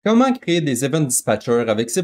Comment créer des Event Dispatchers avec C++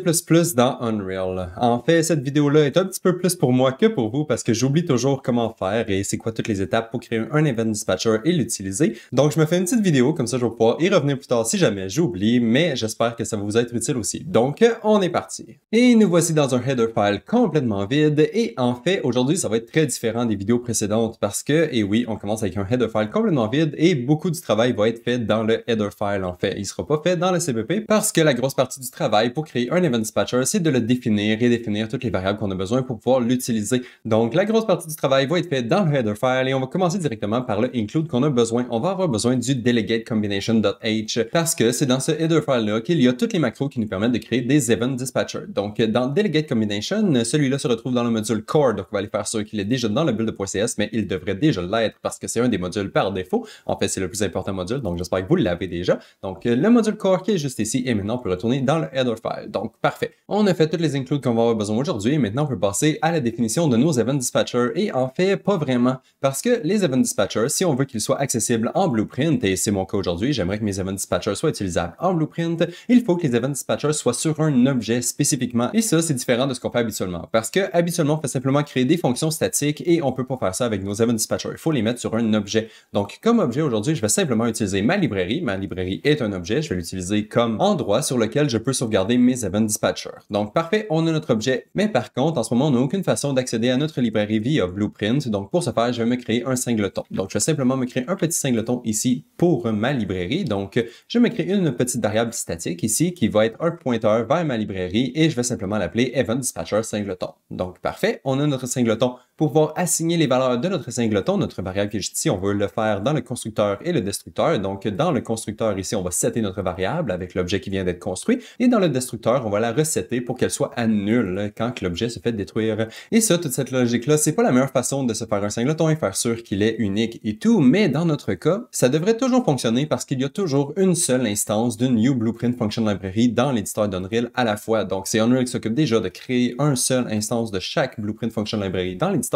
dans Unreal? En fait, cette vidéo-là est un petit peu plus pour moi que pour vous parce que j'oublie toujours comment faire et c'est quoi toutes les étapes pour créer un Event Dispatcher et l'utiliser. Donc, je me fais une petite vidéo, comme ça je vais pouvoir y revenir plus tard si jamais j'oublie, mais j'espère que ça va vous être utile aussi. Donc, on est parti. Et nous voici dans un header file complètement vide et en fait, aujourd'hui, ça va être très différent des vidéos précédentes parce que, et oui, on commence avec un header file complètement vide et beaucoup du travail va être fait dans le header file en fait. Il sera pas fait dans le CPP parce que la grosse partie du travail pour créer un Event Dispatcher, c'est de le définir et définir toutes les variables qu'on a besoin pour pouvoir l'utiliser. Donc, la grosse partie du travail va être fait dans le header file et on va commencer directement par le include qu'on a besoin. On va avoir besoin du delegate combination.h parce que c'est dans ce header file-là qu'il y a toutes les macros qui nous permettent de créer des Event Dispatchers. Donc, dans delegate combination, celui-là se retrouve dans le module core. Donc, on va aller faire sûr qu'il est déjà dans le build.cs, mais il devrait déjà l'être parce que c'est un des modules par défaut. En fait, c'est le plus important module, donc j'espère que vous l'avez déjà. Donc, le module core qui est juste ici et maintenant on peut retourner dans le header file. Donc, parfait. On a fait toutes les includes qu'on va avoir besoin aujourd'hui et maintenant on peut passer à la définition de nos Event Dispatchers et en fait, pas vraiment parce que les Event Dispatchers, si on veut qu'ils soient accessibles en Blueprint, et c'est mon cas aujourd'hui, j'aimerais que mes Event Dispatchers soient utilisables en Blueprint, il faut que les Event Dispatchers soient sur un objet spécifiquement et ça, c'est différent de ce qu'on fait habituellement parce que habituellement, on fait simplement créer des fonctions statiques et on peut pas faire ça avec nos Event Dispatchers. Il faut les mettre sur un objet. Donc, comme objet aujourd'hui, je vais simplement utiliser ma librairie. Ma librairie est un objet. Je vais l'utiliser comme endroit sur lequel je peux sauvegarder mes Event Dispatchers. Donc, parfait, on a notre objet. Mais par contre, en ce moment, on n'a aucune façon d'accéder à notre librairie via Blueprint. Donc, pour ce faire, je vais me créer un singleton. Donc, je vais simplement me créer un petit singleton ici pour ma librairie. Donc, je vais me créer une petite variable statique ici qui va être un pointeur vers ma librairie et je vais simplement l'appeler Event Dispatcher Singleton. Donc, parfait, on a notre singleton. Pour pouvoir assigner les valeurs de notre singleton, notre variable qui est juste ici, on veut le faire dans le constructeur et le destructeur. Donc, dans le constructeur ici, on va setter notre variable avec l'objet qui vient d'être construit. Et dans le destructeur, on va la resetter pour qu'elle soit à nul quand l'objet se fait détruire. Et ça, toute cette logique-là, c'est pas la meilleure façon de se faire un singleton et faire sûr qu'il est unique et tout. Mais dans notre cas, ça devrait toujours fonctionner parce qu'il y a toujours une seule instance d'une New Blueprint Function Library dans l'éditeur d'Unreal à la fois. Donc, c'est Unreal qui s'occupe déjà de créer une seule instance de chaque Blueprint Function Library dans l'éditeur.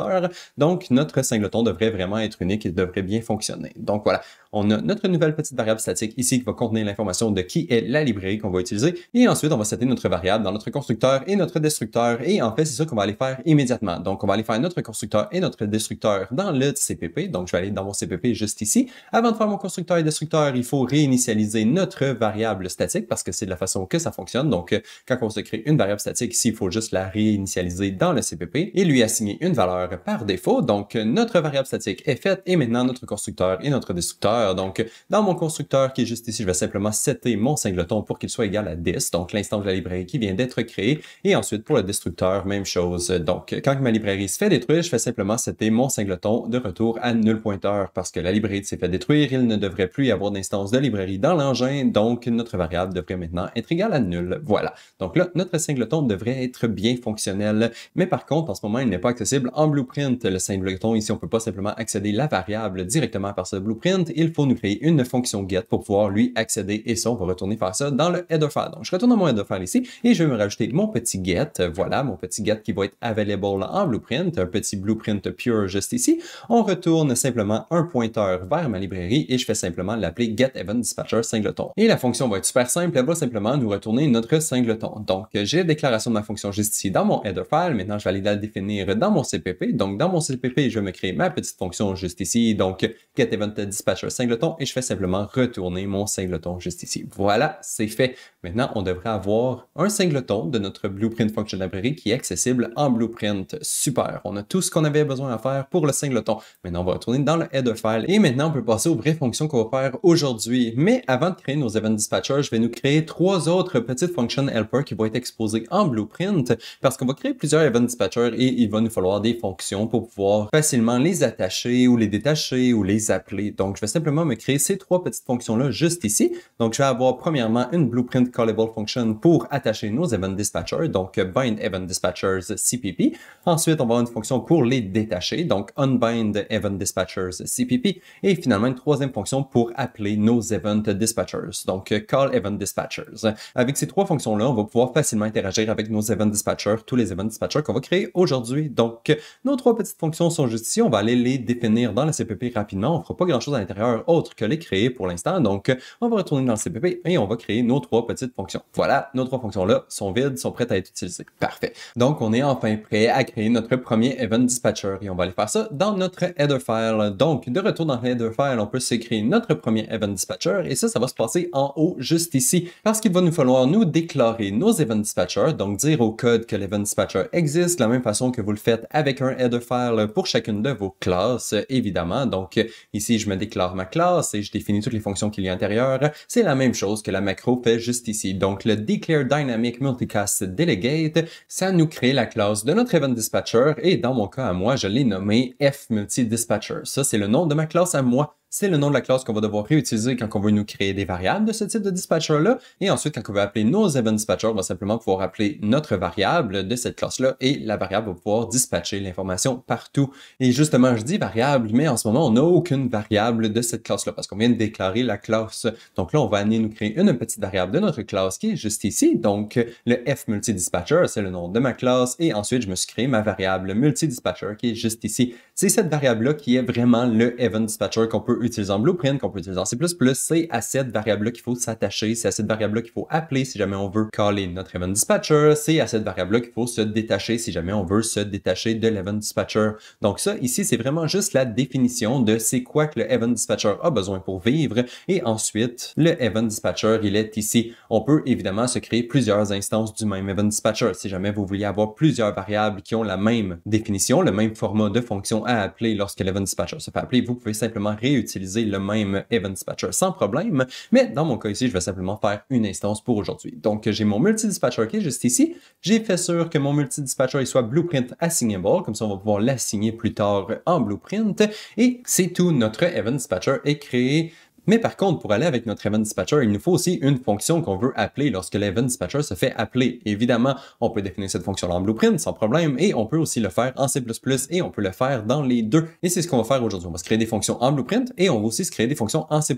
Donc, notre singleton devrait vraiment être unique et devrait bien fonctionner. Donc, voilà. On a notre nouvelle petite variable statique ici qui va contenir l'information de qui est la librairie qu'on va utiliser. Et ensuite, on va setter notre variable dans notre constructeur et notre destructeur. Et en fait, c'est ça qu'on va aller faire immédiatement. Donc, on va aller faire notre constructeur et notre destructeur dans le CPP. Donc, je vais aller dans mon CPP juste ici. Avant de faire mon constructeur et destructeur, il faut réinitialiser notre variable statique parce que c'est de la façon que ça fonctionne. Donc, quand on se crée une variable statique ici, il faut juste la réinitialiser dans le CPP et lui assigner une valeur par défaut. Donc, notre variable statique est faite et maintenant notre constructeur et notre destructeur. Donc, dans mon constructeur qui est juste ici, je vais simplement setter mon singleton pour qu'il soit égal à 10, donc l'instance de la librairie qui vient d'être créée. Et ensuite, pour le destructeur, même chose. Donc, quand ma librairie se fait détruire, je fais simplement setter mon singleton de retour à nul pointeur parce que la librairie s'est fait détruire, il ne devrait plus y avoir d'instance de librairie dans l'engin, donc notre variable devrait maintenant être égale à nul. Voilà. Donc là, notre singleton devrait être bien fonctionnel, mais par contre, en ce moment, il n'est pas accessible en Blueprint. Le singleton, ici, on ne peut pas simplement accéder la variable directement par ce Blueprint. Il faut nous créer une fonction get pour pouvoir lui accéder et ça, on va retourner faire ça dans le header file. Donc, je retourne dans mon header file ici et je vais me rajouter mon petit get. Voilà, mon petit get qui va être available en Blueprint, un petit Blueprint pure juste ici. On retourne simplement un pointeur vers ma librairie et je fais simplement l'appeler get event dispatcher singleton. Et la fonction va être super simple, elle va simplement nous retourner notre singleton. Donc, j'ai la déclaration de ma fonction juste ici dans mon header file. Maintenant, je vais aller la définir dans mon CPP. Donc, dans mon CPP, je vais me créer ma petite fonction juste ici. Donc, get event dispatcher singleton et je fais simplement retourner mon singleton juste ici. Voilà, c'est fait. Maintenant, on devrait avoir un singleton de notre Blueprint Function Library qui est accessible en Blueprint. Super, on a tout ce qu'on avait besoin à faire pour le singleton. Maintenant, on va retourner dans le header file et maintenant, on peut passer aux vraies fonctions qu'on va faire aujourd'hui. Mais avant de créer nos Event Dispatchers, je vais nous créer trois autres petites functions helper qui vont être exposées en Blueprint parce qu'on va créer plusieurs Event Dispatchers et il va nous falloir des fonctions pour pouvoir facilement les attacher ou les détacher ou les appeler. Donc, je vais simplement me créer ces trois petites fonctions-là juste ici. Donc, je vais avoir premièrement une Blueprint Callable Function pour attacher nos Event Dispatchers, donc bind Event Dispatchers CPP. Ensuite, on va avoir une fonction pour les détacher, donc unbind Event Dispatchers CPP. Et finalement, une troisième fonction pour appeler nos Event Dispatchers, donc call Event Dispatchers. Avec ces trois fonctions-là, on va pouvoir facilement interagir avec nos Event Dispatchers, tous les Event Dispatchers qu'on va créer aujourd'hui. Donc, nos trois petites fonctions sont juste ici. On va aller les définir dans le CPP rapidement. On ne fera pas grand-chose à l'intérieur autres que les créer pour l'instant. Donc, on va retourner dans le CPP et on va créer nos 3 petites fonctions. Voilà, nos 3 fonctions-là sont vides, sont prêtes à être utilisées. Parfait. Donc, on est enfin prêt à créer notre premier event dispatcher et on va aller faire ça dans notre header file. Donc, de retour dans le header file, on peut se créer notre premier event dispatcher et ça va se passer en haut juste ici parce qu'il va nous falloir nous déclarer nos event dispatchers, donc dire au code que l'event dispatcher existe de la même façon que vous le faites avec un header file pour chacune de vos classes, évidemment. Donc, ici, je me déclare ma classe et je définis toutes les fonctions qu'il y a à l'intérieur. C'est la même chose que la macro fait juste ici. Donc, le declare dynamic multicast delegate, ça nous crée la classe de notre event dispatcher et dans mon cas à moi, je l'ai nommé f multi dispatcher. Ça, c'est le nom de ma classe à moi. C'est le nom de la classe qu'on va devoir réutiliser quand on veut nous créer des variables de ce type de dispatcher-là. Et ensuite, quand on veut appeler nos event dispatchers, on va simplement pouvoir appeler notre variable de cette classe-là et la variable va pouvoir dispatcher l'information partout. Et justement, je dis variable, mais en ce moment, on n'a aucune variable de cette classe-là parce qu'on vient de déclarer la classe. Donc là, on va aller nous créer une petite variable de notre classe qui est juste ici. Donc, le f multi-dispatcher, c'est le nom de ma classe. Et ensuite, je me suis créé ma variable multi-dispatcher qui est juste ici. C'est cette variable-là qui est vraiment le event dispatcher qu'on peut utiliser en Blueprint, qu'on peut utiliser en C++, c'est à cette variable-là qu'il faut s'attacher, c'est à cette variable-là qu'il faut appeler si jamais on veut caller notre event dispatcher, c'est à cette variable-là qu'il faut se détacher si jamais on veut se détacher de l'event dispatcher. Donc ça, ici, c'est vraiment juste la définition de c'est quoi que le event dispatcher a besoin pour vivre, et ensuite, le event dispatcher, il est ici. On peut évidemment se créer plusieurs instances du même event dispatcher. Si jamais vous vouliez avoir plusieurs variables qui ont la même définition, le même format de fonction à appeler lorsque l'event dispatcher se fait appeler, vous pouvez simplement réutiliser le même event dispatcher sans problème, mais dans mon cas ici, je vais simplement faire une instance pour aujourd'hui. Donc, j'ai mon multi-dispatcher qui est juste ici. J'ai fait sûr que mon multi-dispatcher soit blueprint assignable, comme ça on va pouvoir l'assigner plus tard en blueprint, et c'est tout, notre event dispatcher est créé. Mais par contre, pour aller avec notre event dispatcher, il nous faut aussi une fonction qu'on veut appeler lorsque l'event dispatcher se fait appeler. Évidemment, on peut définir cette fonction-là en Blueprint sans problème et on peut aussi le faire en C++ et on peut le faire dans les deux. Et c'est ce qu'on va faire aujourd'hui. On va se créer des fonctions en Blueprint et on va aussi se créer des fonctions en C++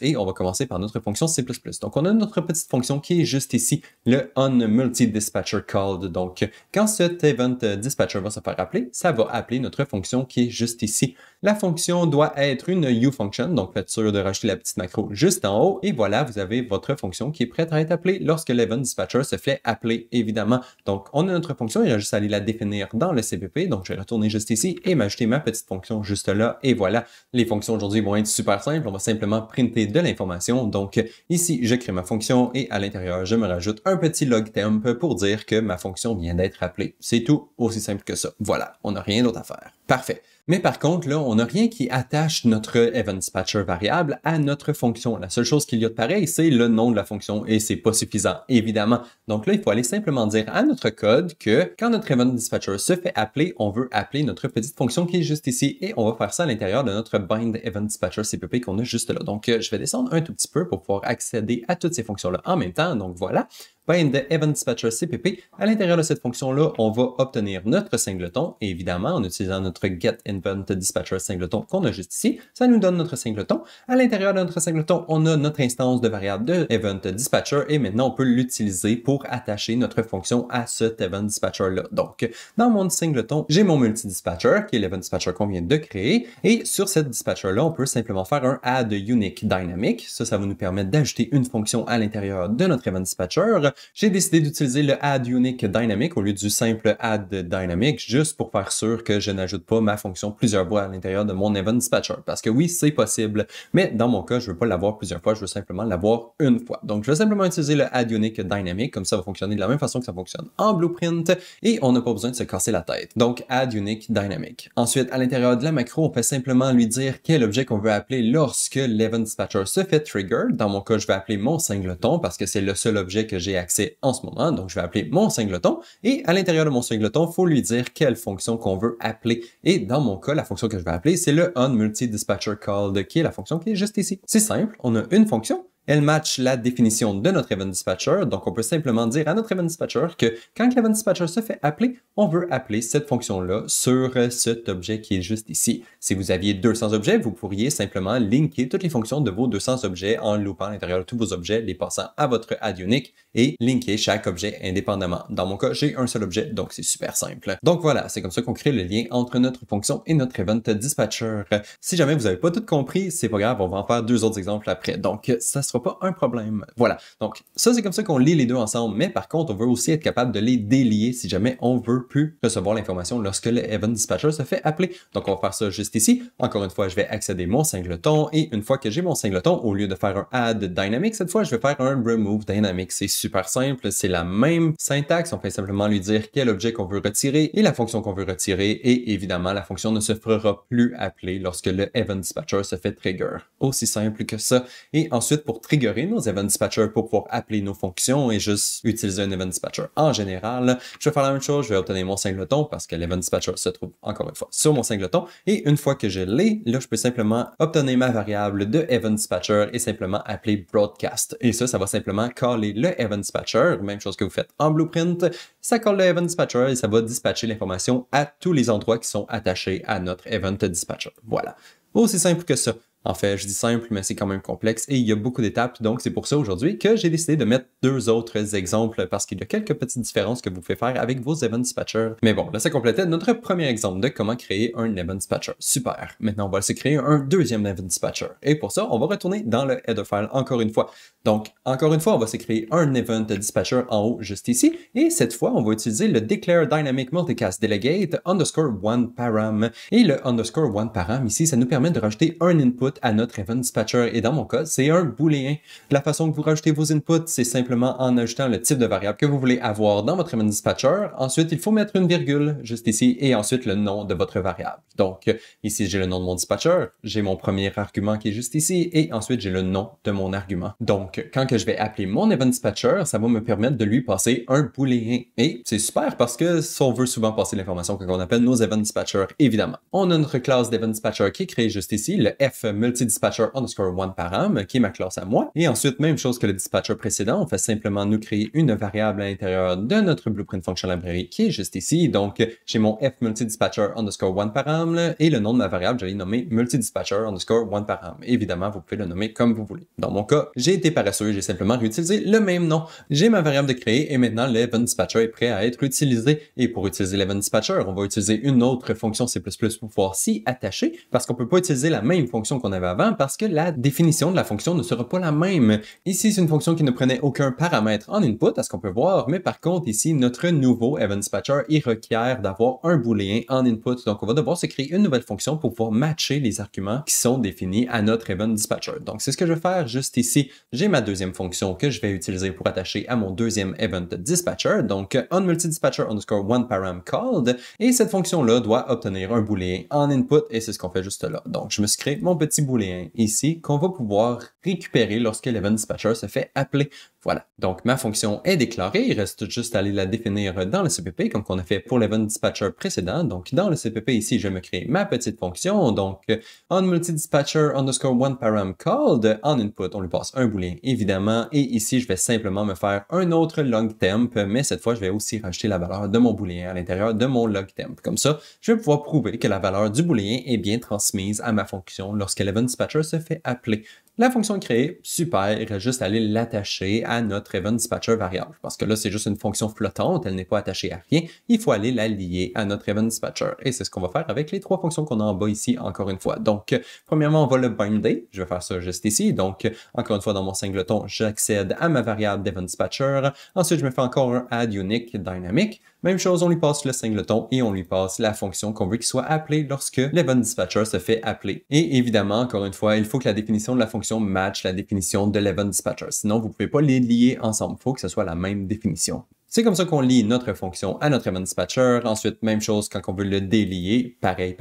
et on va commencer par notre fonction C++. Donc, on a notre petite fonction qui est juste ici, le onMultiDispatcherCalled. Donc, quand cet event dispatcher va se faire appeler, ça va appeler notre fonction qui est juste ici. La fonction doit être une uFunction, donc faites sûr de rajouter la petite macro juste en haut, et voilà, vous avez votre fonction qui est prête à être appelée lorsque l'event dispatcher se fait appeler, évidemment. Donc, on a notre fonction, il y a juste à aller la définir dans le CPP, donc je vais retourner juste ici et m'ajouter ma petite fonction juste là, et voilà. Les fonctions aujourd'hui vont être super simples, on va simplement printer de l'information, donc ici, je crée ma fonction, et à l'intérieur, je me rajoute un petit log temp pour dire que ma fonction vient d'être appelée. C'est tout, aussi simple que ça. Voilà, on n'a rien d'autre à faire. Parfait. Mais par contre, là, on n'a rien qui attache notre event dispatcher variable à notre fonction. La seule chose qu'il y a de pareil, c'est le nom de la fonction et c'est pas suffisant, évidemment. Donc là, il faut aller simplement dire à notre code que quand notre event dispatcher se fait appeler, on veut appeler notre petite fonction qui est juste ici et on va faire ça à l'intérieur de notre bind event dispatcher CPP qu'on a juste là. Donc, je vais descendre un tout petit peu pour pouvoir accéder à toutes ces fonctions-là en même temps. Donc voilà. Bind event dispatcher CPP. À l'intérieur de cette fonction-là, on va obtenir notre singleton. Et évidemment, en utilisant notre get event dispatcher singleton qu'on a juste ici, ça nous donne notre singleton. À l'intérieur de notre singleton, on a notre instance de variable de event dispatcher et maintenant, on peut l'utiliser pour attacher notre fonction à cet event dispatcher-là. Donc, dans mon singleton, j'ai mon multi-dispatcher, qui est l'event dispatcher qu'on vient de créer. Et sur cette dispatcher-là, on peut simplement faire un add unique dynamic. Ça va nous permettre d'ajouter une fonction à l'intérieur de notre event dispatcher. J'ai décidé d'utiliser le add unique dynamic au lieu du simple add dynamic juste pour faire sûr que je n'ajoute pas ma fonction plusieurs fois à l'intérieur de mon event dispatcher. Parce que oui, c'est possible, mais dans mon cas, je ne veux pas l'avoir plusieurs fois, je veux simplement l'avoir une fois. Donc, je vais simplement utiliser le add unique dynamic, comme ça va fonctionner de la même façon que ça fonctionne en Blueprint et on n'a pas besoin de se casser la tête. Donc, add unique dynamic. Ensuite, à l'intérieur de la macro, on peut simplement lui dire quel objet qu'on veut appeler lorsque l'event dispatcher se fait trigger. Dans mon cas, je vais appeler mon singleton parce que c'est le seul objet que j'ai accès en ce moment. Donc, je vais appeler mon singleton et à l'intérieur de mon singleton, il faut lui dire quelle fonction qu'on veut appeler. Et dans mon cas, la fonction que je vais appeler, c'est le onMultiDispatcherCalled qui est la fonction qui est juste ici. C'est simple, on a une fonction elle match la définition de notre event dispatcher. Donc, on peut simplement dire à notre event dispatcher que quand l'event dispatcher se fait appeler, on veut appeler cette fonction-là sur cet objet qui est juste ici. Si vous aviez 200 objets, vous pourriez simplement linker toutes les fonctions de vos 200 objets en loopant à l'intérieur de tous vos objets, les passant à votre add unique et linker chaque objet indépendamment. Dans mon cas, j'ai un seul objet, donc c'est super simple. Donc voilà, c'est comme ça qu'on crée le lien entre notre fonction et notre event dispatcher. Si jamais vous n'avez pas tout compris, c'est pas grave, on va en faire 2 autres exemples après. Donc, ça sera pas un problème. Voilà. Donc, ça, c'est comme ça qu'on lie les deux ensemble. Mais par contre, on veut aussi être capable de les délier si jamais on veut plus recevoir l'information lorsque le event dispatcher se fait appeler. Donc, on va faire ça juste ici. Encore une fois, je vais accéder mon singleton et une fois que j'ai mon singleton, au lieu de faire un add dynamic, cette fois, je vais faire un remove dynamic. C'est super simple. C'est la même syntaxe. On fait simplement lui dire quel objet qu'on veut retirer et la fonction qu'on veut retirer. Et évidemment, la fonction ne se fera plus appeler lorsque le event dispatcher se fait trigger. Aussi simple que ça. Et ensuite, pour triggerer nos event dispatchers pour pouvoir appeler nos fonctions et juste utiliser un event dispatcher en général, je vais faire la même chose. Je vais obtenir mon singleton parce que l'event dispatcher se trouve encore une fois sur mon singleton. Et une fois que je l'ai, là, je peux simplement obtenir ma variable de event dispatcher et simplement appeler broadcast. Et ça va simplement caller le event dispatcher. Même chose que vous faites en Blueprint. Ça colle le event dispatcher et ça va dispatcher l'information à tous les endroits qui sont attachés à notre event dispatcher. Voilà. Aussi simple que ça. En fait, je dis simple, mais c'est quand même complexe et il y a beaucoup d'étapes, donc c'est pour ça aujourd'hui que j'ai décidé de mettre 2 autres exemples parce qu'il y a quelques petites différences que vous pouvez faire avec vos event dispatchers. Mais bon, là, ça complétait notre premier exemple de comment créer un event dispatcher. Super! Maintenant, on va se créer un deuxième event dispatcher. Et pour ça, on va retourner dans le header file encore une fois. Donc, encore une fois, on va se créer un event dispatcher en haut, juste ici. Et cette fois, on va utiliser le declare dynamic multicast delegate underscore one param. Et le underscore one param ici, ça nous permet de rajouter un input à notre event dispatcher. Et dans mon cas, c'est un booléen. La façon que vous rajoutez vos inputs, c'est simplement en ajoutant le type de variable que vous voulez avoir dans votre event dispatcher. Ensuite, il faut mettre une virgule juste ici et ensuite le nom de votre variable. Donc, ici, j'ai le nom de mon dispatcher, j'ai mon premier argument qui est juste ici et ensuite, j'ai le nom de mon argument. Donc, quand que je vais appeler mon event dispatcher, ça va me permettre de lui passer un booléen. Et c'est super parce que si on veut souvent passer l'information quand on appelle nos event dispatchers, évidemment. On a notre classe d'event dispatcher qui est créée juste ici, le f multidispatcher underscore one param, qui est ma classe à moi. Et ensuite, même chose que le dispatcher précédent, on fait simplement nous créer une variable à l'intérieur de notre Blueprint Function Library qui est juste ici. Donc, j'ai mon f multidispatcher underscore one param et le nom de ma variable, je l'ai nommé multidispatcher underscore one param. Évidemment, vous pouvez le nommer comme vous voulez. Dans mon cas, j'ai été paresseux, j'ai simplement réutilisé le même nom. J'ai ma variable de créer et maintenant l'event dispatcher est prêt à être utilisé. Et pour utiliser l'event dispatcher, on va utiliser une autre fonction C++ pour pouvoir s'y attacher parce qu'on peut pas utiliser la même fonction qu'on avait avant parce que la définition de la fonction ne sera pas la même. Ici, c'est une fonction qui ne prenait aucun paramètre en input, à ce qu'on peut voir, mais par contre, ici, notre nouveau event dispatcher, il requiert d'avoir un booléen en input. Donc, on va devoir se créer une nouvelle fonction pour pouvoir matcher les arguments qui sont définis à notre event dispatcher. Donc, c'est ce que je vais faire juste ici. J'ai ma deuxième fonction que je vais utiliser pour attacher à mon deuxième event dispatcher, donc onMultidispatcher underscore one param called, et cette fonction-là doit obtenir un booléen en input, et c'est ce qu'on fait juste là. Donc, je me suis créé mon petit booléen ici qu'on va pouvoir récupérer lorsque l'event dispatcher se fait appeler. Voilà. Donc, ma fonction est déclarée. Il reste juste à aller la définir dans le CPP, comme qu'on a fait pour l'event dispatcher précédent. Donc, dans le CPP ici, je vais me créer ma petite fonction. Donc, onMultidispatcher underscore one param called. En input, on lui passe un booléen, évidemment. Et ici, je vais simplement me faire un autre logtemp, mais cette fois, je vais aussi rajouter la valeur de mon booléen à l'intérieur de mon logtemp. Comme ça, je vais pouvoir prouver que la valeur du booléen est bien transmise à ma fonction lorsque l'event dispatcher se fait appeler. La fonction créée, super, il reste juste à aller l'attacher à notre event dispatcher variable. Parce que là, c'est juste une fonction flottante, elle n'est pas attachée à rien. Il faut aller la lier à notre event dispatcher. Et c'est ce qu'on va faire avec les 3 fonctions qu'on a en bas ici, encore une fois. Donc, premièrement, on va le binder. Je vais faire ça juste ici. Donc, encore une fois, dans mon singleton, j'accède à ma variable d'event dispatcher. Ensuite, je me fais encore un add unique dynamic. Même chose, on lui passe le singleton et on lui passe la fonction qu'on veut qu'il soit appelée lorsque l'event dispatcher se fait appeler. Et évidemment, encore une fois, il faut que la définition de la fonction match la définition de l'event dispatcher. Sinon, vous ne pouvez pas les lier ensemble. Il faut que ce soit la même définition. C'est comme ça qu'on lie notre fonction à notre event dispatcher. Ensuite, même chose quand on veut le délier. Pareil.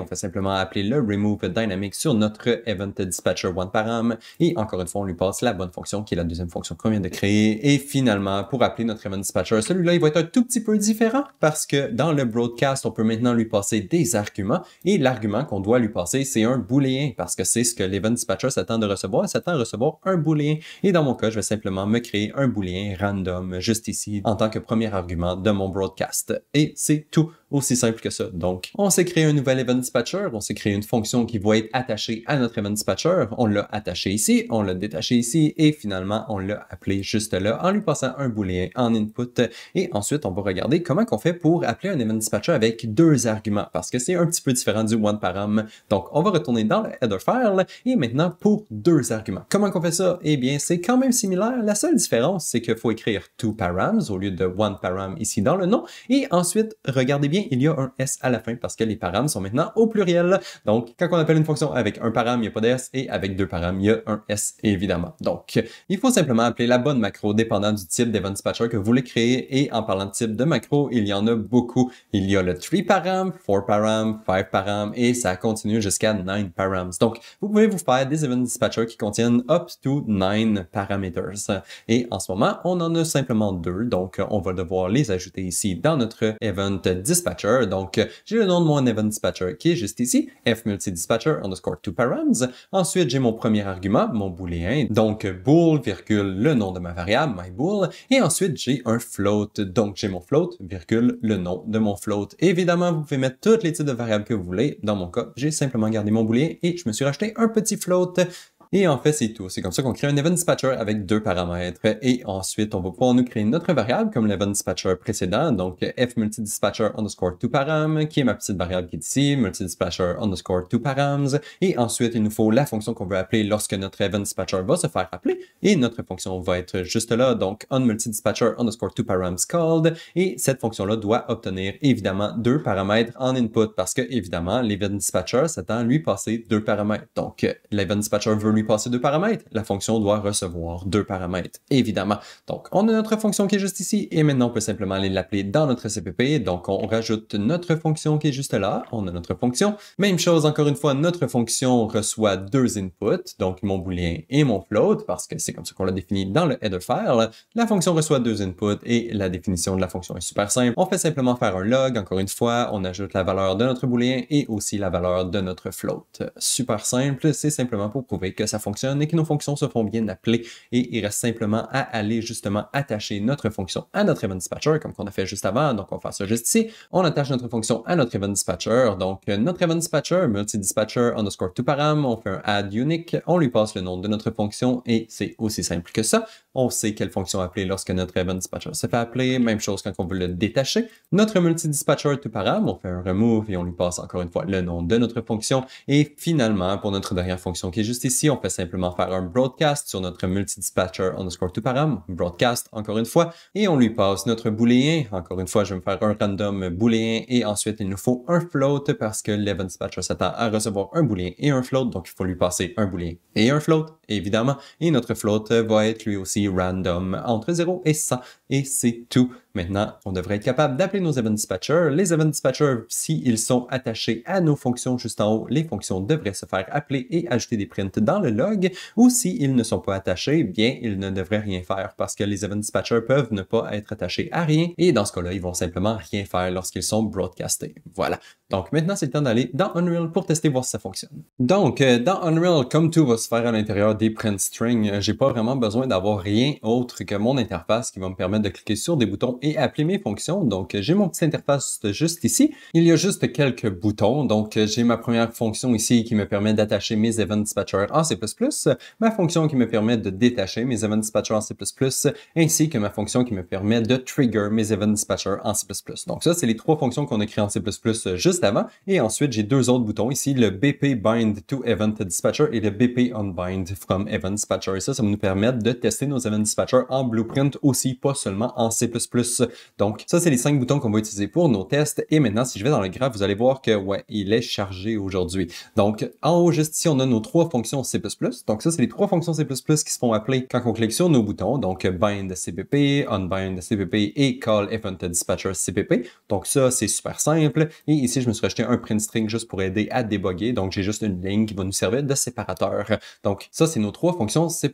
On fait simplement appeler le remove dynamic sur notre event dispatcher OneParam. Et encore une fois, on lui passe la bonne fonction qui est la deuxième fonction qu'on vient de créer. Et finalement, pour appeler notre event dispatcher, celui-là, il va être un tout petit peu différent parce que dans le broadcast, on peut maintenant lui passer des arguments. Et l'argument qu'on doit lui passer, c'est un booléen parce que c'est ce que l'event dispatcher s'attend de recevoir. Il s'attend à recevoir un booléen. Et dans mon cas, je vais simplement me créer un booléen random juste ici en tant que premier argument de mon broadcast. Et c'est tout aussi simple que ça. Donc, on s'est créé un nouvel event dispatcher, on s'est créé une fonction qui va être attachée à notre event dispatcher, on l'a attaché ici, on l'a détaché ici, et finalement, on l'a appelé juste là en lui passant un booléen en input. Et ensuite, on va regarder comment on fait pour appeler un event dispatcher avec deux arguments, parce que c'est un petit peu différent du OneParam. Donc, on va retourner dans le header file, et maintenant, pour deux arguments. Comment on fait ça? Eh bien, c'est quand même similaire. La seule différence, c'est qu'il faut écrire two params au lieu de one param ici dans le nom. Et ensuite, regardez bien, il y a un S à la fin parce que les params sont maintenant au pluriel. Donc, quand on appelle une fonction avec un param, il n'y a pas de S et avec deux params, il y a un S évidemment. Donc, il faut simplement appeler la bonne macro dépendant du type d'event dispatcher que vous voulez créer. Et en parlant de type de macro, il y en a beaucoup. Il y a le 3 param, 4 param, 5 param et ça continue jusqu'à 9 params. Donc, vous pouvez vous faire des event dispatchers qui contiennent up to 9 parameters. Et en ce moment, on en a simplement deux. Donc, on va devoir les ajouter ici dans notre event dispatcher. Donc, j'ai le nom de mon event dispatcher qui est juste ici, fMultiDispatcher underscore 2params. Ensuite, j'ai mon premier argument, mon booléen, donc bool, virgule, le nom de ma variable, myBool. Et ensuite, j'ai un float, donc j'ai mon float, virgule, le nom de mon float. Évidemment, vous pouvez mettre tous les types de variables que vous voulez. Dans mon cas, j'ai simplement gardé mon booléen et je me suis racheté un petit float. Et en fait, c'est tout. C'est comme ça qu'on crée un event dispatcher avec deux paramètres. Et ensuite, on va pouvoir nous créer notre variable comme l'event dispatcher précédent. Donc, fMultiDispatcher underscore 2param, qui est ma petite variable qui est ici, multidispatcher underscore 2params. Et ensuite, il nous faut la fonction qu'on veut appeler lorsque notre event dispatcher va se faire appeler. Et notre fonction va être juste là. Donc, onMultiDispatcher underscore 2params called. Et cette fonction-là doit obtenir évidemment deux paramètres en input parce que, évidemment, l'event dispatcher s'attend à lui passer deux paramètres. Donc, l'event dispatcher veut lui passer deux paramètres, la fonction doit recevoir deux paramètres, évidemment. Donc, on a notre fonction qui est juste ici, et maintenant, on peut simplement aller l'appeler dans notre CPP. Donc, on rajoute notre fonction qui est juste là. On a notre fonction. Même chose, encore une fois, notre fonction reçoit deux inputs, donc mon booléen et mon float, parce que c'est comme ça qu'on l'a défini dans le header file. La fonction reçoit deux inputs, et la définition de la fonction est super simple. On fait simplement faire un log, encore une fois, on ajoute la valeur de notre booléen et aussi la valeur de notre float. Super simple, c'est simplement pour prouver que ça fonctionne et que nos fonctions se font bien appeler et il reste simplement à aller justement attacher notre fonction à notre event dispatcher comme qu'on a fait juste avant. Donc, on va faire ça juste ici. On attache notre fonction à notre event dispatcher. Donc, notre event dispatcher, multidispatcher underscore 2param, on fait un add unique, on lui passe le nom de notre fonction et c'est aussi simple que ça. On sait quelle fonction appeler lorsque notre event dispatcher se fait appeler. Même chose quand on veut le détacher. Notre multidispatcher 2param, on fait un remove et on lui passe encore une fois le nom de notre fonction. Et finalement, pour notre dernière fonction qui est juste ici, on fait simplement faire un broadcast sur notre multidispatcher underscore 2param, broadcast encore une fois, et on lui passe notre booléen. Encore une fois, je vais me faire un random booléen et ensuite il nous faut un float parce que l'event dispatcher s'attend à recevoir un booléen et un float, donc il faut lui passer un booléen et un float, évidemment. Et notre float va être lui aussi random entre 0 et 100 et c'est tout. Maintenant, on devrait être capable d'appeler nos event dispatchers. Les event dispatchers, s'ils sont attachés à nos fonctions juste en haut, les fonctions devraient se faire appeler et ajouter des prints dans le log. Ou s'ils ne sont pas attachés, bien, ils ne devraient rien faire parce que les event dispatchers peuvent ne pas être attachés à rien. Et dans ce cas-là, ils vont simplement rien faire lorsqu'ils sont broadcastés. Voilà. Donc maintenant, c'est le temps d'aller dans Unreal pour tester voir si ça fonctionne. Donc, dans Unreal, comme tout va se faire à l'intérieur des print strings, j'ai pas vraiment besoin d'avoir rien autre que mon interface qui va me permettre de cliquer sur des boutons et appeler mes fonctions. Donc, j'ai mon petit interface juste ici. Il y a juste quelques boutons. Donc, j'ai ma première fonction ici qui me permet d'attacher mes event dispatchers en C++, ma fonction qui me permet de détacher mes event dispatchers en C++, ainsi que ma fonction qui me permet de trigger mes event dispatchers en C++. Donc, ça, c'est les trois fonctions qu'on a créées en C++ juste juste avant. Et ensuite, j'ai deux autres boutons ici, le BP Bind to Event Dispatcher et le BP Unbind from Event Dispatcher. Et ça va nous permettre de tester nos Event Dispatcher en Blueprint aussi, pas seulement en C++. Donc, ça, c'est les 5 boutons qu'on va utiliser pour nos tests. Et maintenant, si je vais dans le graphe, vous allez voir que, ouais, il est chargé aujourd'hui. Donc, en haut, juste ici, on a nos 3 fonctions C++. Donc, ça, c'est les 3 fonctions C++ qui se font appeler quand on clique sur nos boutons. Donc, bind CPP, unbind CPP et call event dispatcher CPP. Donc, ça, c'est super simple. Et ici, je me suis rajouté un print string juste pour aider à débugger. Donc, j'ai juste une ligne qui va nous servir de séparateur. Donc, ça, c'est nos 3 fonctions C++.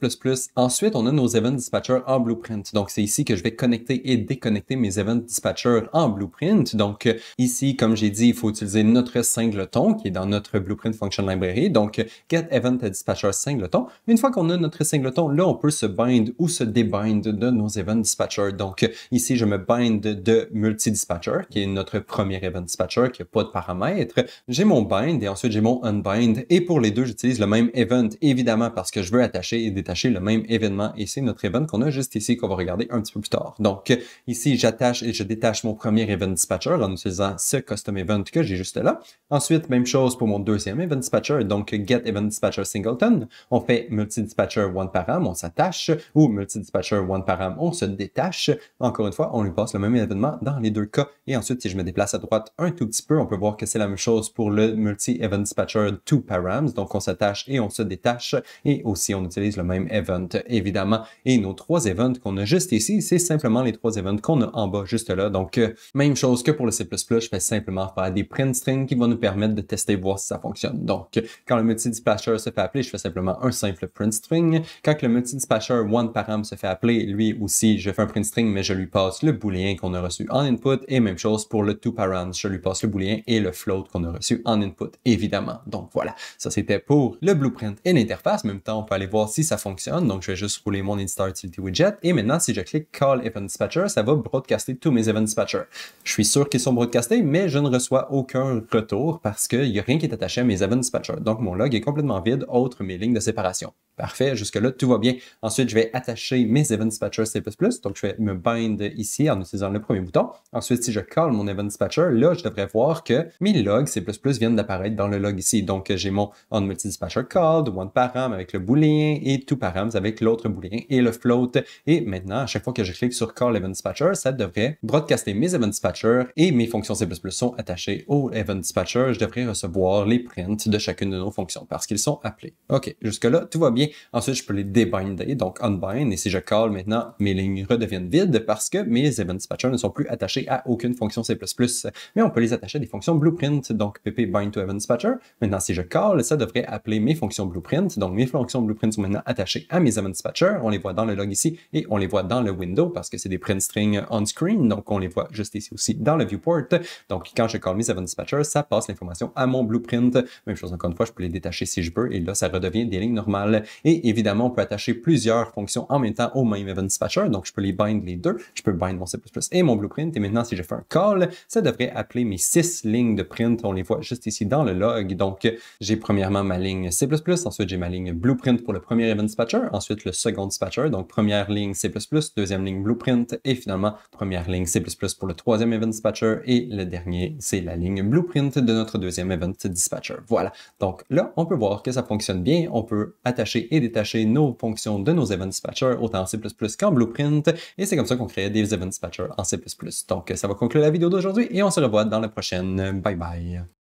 Ensuite, on a nos event dispatcher en Blueprint. Donc, c'est ici que je vais connecter et déconnecter mes event dispatcher en Blueprint. Donc, ici, comme j'ai dit, il faut utiliser notre singleton qui est dans notre Blueprint Function Library. Donc, get event dispatcher singleton. Une fois qu'on a notre singleton, là, on peut se bind ou se débind de nos event dispatcher. Donc, ici, je me bind de multi-dispatcher, qui est notre premier event dispatcher, qui n'a pas de paramètres. J'ai mon bind et ensuite j'ai mon unbind. Et pour les deux, j'utilise le même event, évidemment, parce que je veux attacher et détacher le même événement. Et c'est notre event qu'on a juste ici, qu'on va regarder un petit peu plus tard. Donc, ici, j'attache et je détache mon premier event dispatcher en utilisant ce custom event que j'ai juste là. Ensuite, même chose pour mon deuxième event dispatcher, donc get event dispatcher singleton. On fait multi-dispatcher one param, on s'attache, ou multi-dispatcher one param, on se détache. Encore une fois, on lui passe le même événement dans les deux cas. Et ensuite, si je me déplace à droite un tout petit peu, on peut voir que c'est la même chose pour le multi-event dispatcher two params. Donc, on s'attache et on se détache. Et aussi, on utilise le même event, évidemment. Et nos 3 events qu'on a juste ici, c'est simplement les 3 events qu'on a en bas, juste là. Donc, même chose que pour le C++, je fais simplement faire des print strings qui vont nous permettre de tester, voir si ça fonctionne. Donc, quand le multi-dispatcher se fait appeler, je fais simplement un simple print string. Quand le multi-dispatcher one param se fait appeler, lui aussi, je fais un print string, mais je lui passe le booléen qu'on a reçu en input. Et même chose pour le two params, je lui passe le booléen et le float qu'on a reçu en input, évidemment. Donc voilà, ça c'était pour le blueprint et l'interface. En même temps, on peut aller voir si ça fonctionne. Donc, je vais juste rouler mon install utility widget. Et maintenant, si je clique call event dispatcher, ça va broadcaster tous mes event dispatchers. Je suis sûr qu'ils sont broadcastés, mais je ne reçois aucun retour parce qu'il n'y a rien qui est attaché à mes event dispatchers. Donc, mon log est complètement vide, autre mes lignes de séparation. Parfait, jusque-là, tout va bien. Ensuite, je vais attacher mes event dispatchers C++. Donc, je vais me bind ici en utilisant le premier bouton. Ensuite, si je call mon event dispatcher, là, je devrais voir que mes logs C++ viennent d'apparaître dans le log ici. Donc, j'ai mon onMultiDispatcher called, one param avec le booléen et two params avec l'autre booléen et le float. Et maintenant, à chaque fois que je clique sur call event dispatcher, ça devrait broadcaster mes event dispatchers et mes fonctions C++ sont attachées au event dispatcher. Je devrais recevoir les prints de chacune de nos fonctions parce qu'ils sont appelés. OK, jusque-là, tout va bien. Ensuite, je peux les débinder, donc unbind. Et si je call maintenant, mes lignes redeviennent vides parce que mes event dispatchers ne sont plus attachés à aucune fonction C++. Mais on peut les attacher à des fonctions blueprint, donc pp bind to event dispatcher. Maintenant, si je call, ça devrait appeler mes fonctions blueprint. Donc, mes fonctions blueprint sont maintenant attachées à mes event dispatchers. On les voit dans le log ici et on les voit dans le window parce que c'est des print strings on-screen. Donc, on les voit juste ici aussi dans le viewport. Donc, quand je call mes event dispatchers, ça passe l'information à mon blueprint. Même chose, encore une fois, je peux les détacher si je veux et là, ça redevient des lignes normales. Et évidemment, on peut attacher plusieurs fonctions en même temps au même event dispatcher. Donc, je peux les bind les deux. Je peux bind mon C++ et mon blueprint. Et maintenant, si je fais un call, ça devrait appeler mes 6 lignes de print. On les voit juste ici dans le log. Donc, j'ai premièrement ma ligne C++, ensuite j'ai ma ligne blueprint pour le premier event dispatcher, ensuite le second dispatcher, donc première ligne C++, deuxième ligne blueprint et finalement première ligne C++ pour le troisième event dispatcher et le dernier, c'est la ligne blueprint de notre deuxième event dispatcher. Voilà. Donc là, on peut voir que ça fonctionne bien. On peut attacher et détacher nos fonctions de nos event dispatchers autant en C++ qu'en blueprint et c'est comme ça qu'on crée des event dispatchers en C++. Donc, ça va conclure la vidéo d'aujourd'hui et on se revoit dans la prochaine. Bye bye!